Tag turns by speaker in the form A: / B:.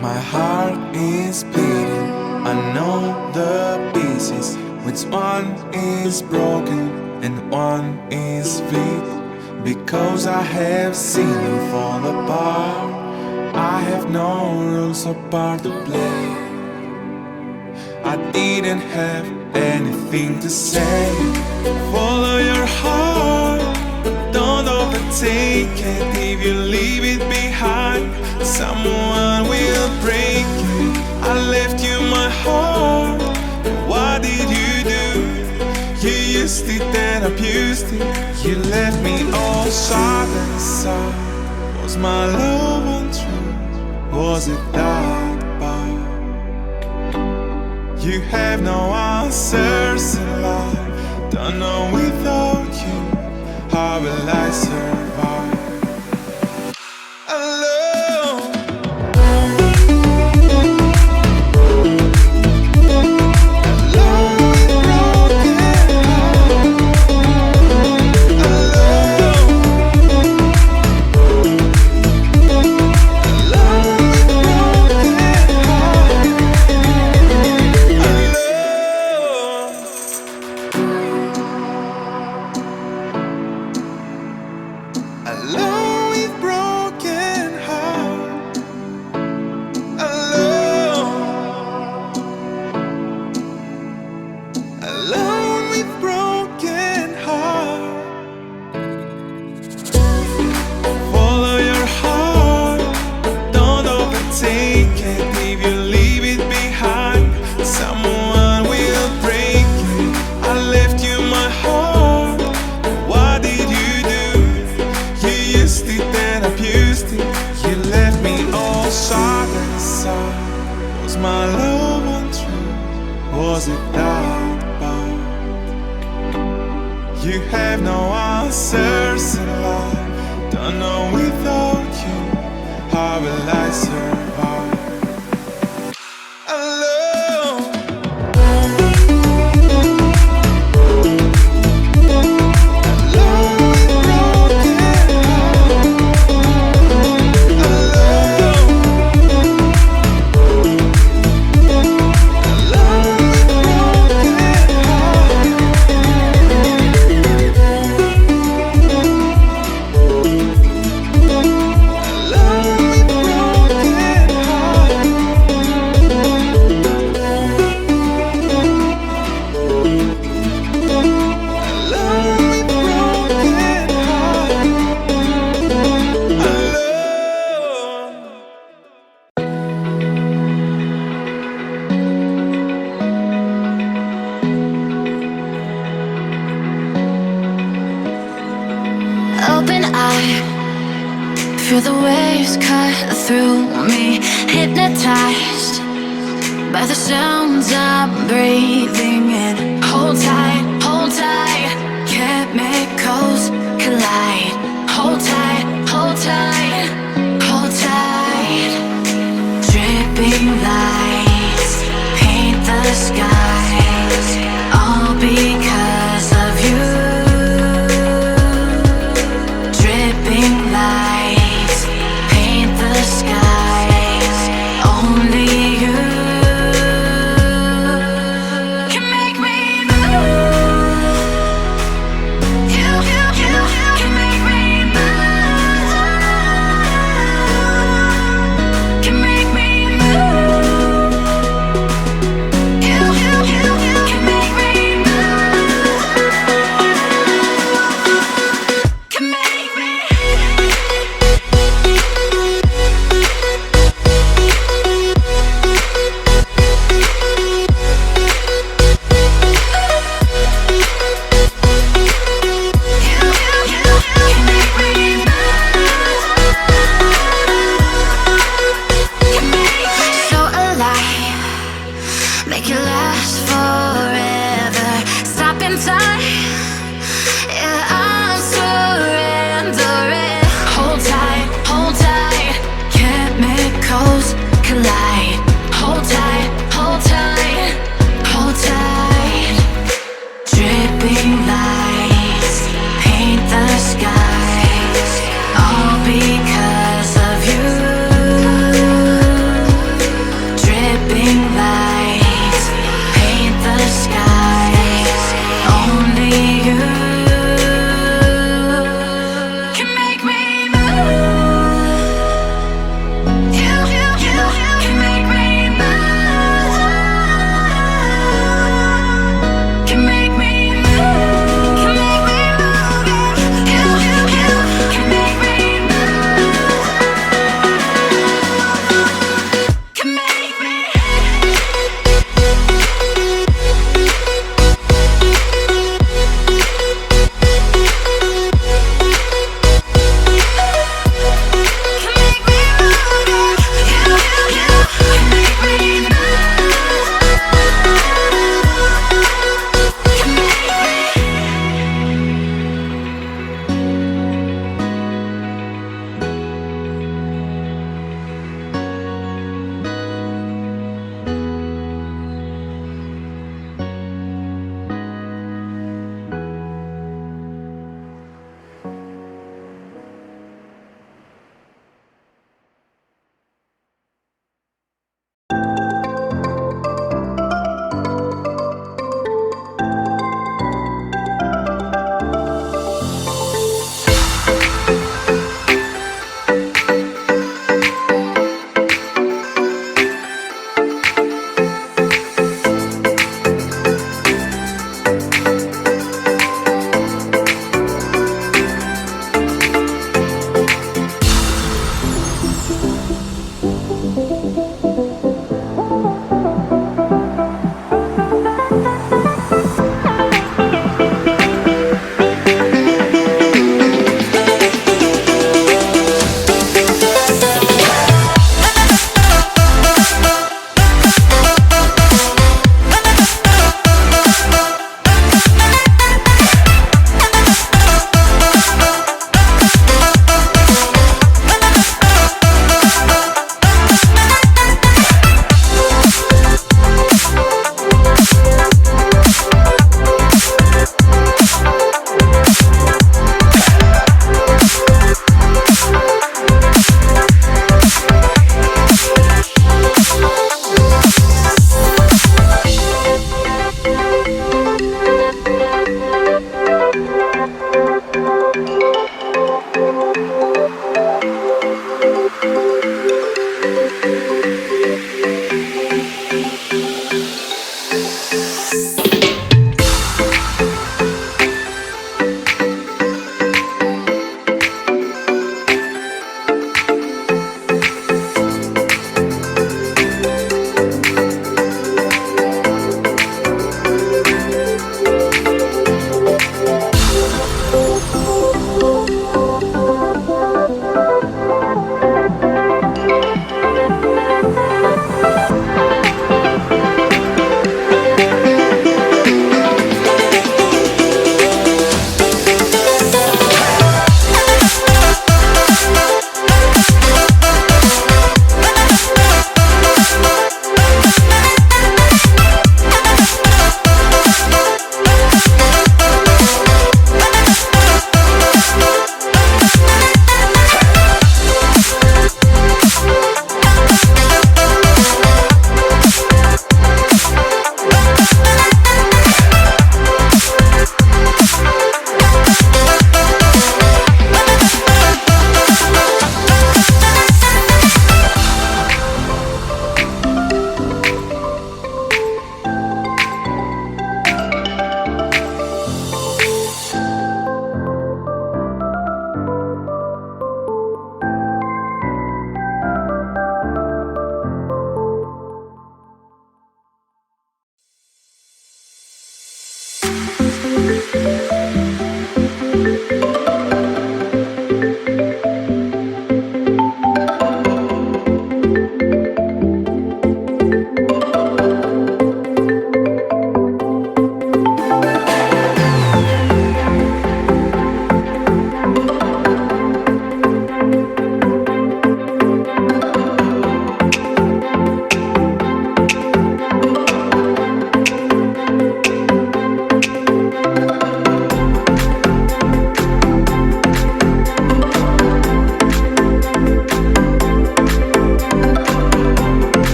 A: My heart is bleeding, I know the pieces. Which one is broken and one is weak? Because I have seen you fall apart, I have no rules or part to play. I didn't have anything to say. Follow your heart, but don't overtake it. If you leave it behind, someone will break it. I left you my heart, what did you do? You used it and abused it. You left me all sharp and soft. Was my love untrue? Was it that bad? You have no answers in life. Don't know without you, how will I survive? Alone. Alone with broken heart. Alone. Alone with broken heart. Follow your heart, don't overtake it. If you leave it behind, someone will break it. I left you my heart, what did you do? You used it and abused it. You left me all sharp and soft. Was my love untrue? Was it that bad? You have no answers in life. Don't know without you, how will I survive? Alone.
B: Open eye, feel the waves cut through me. Hypnotized by the sounds I'm breathing in. Hold tight,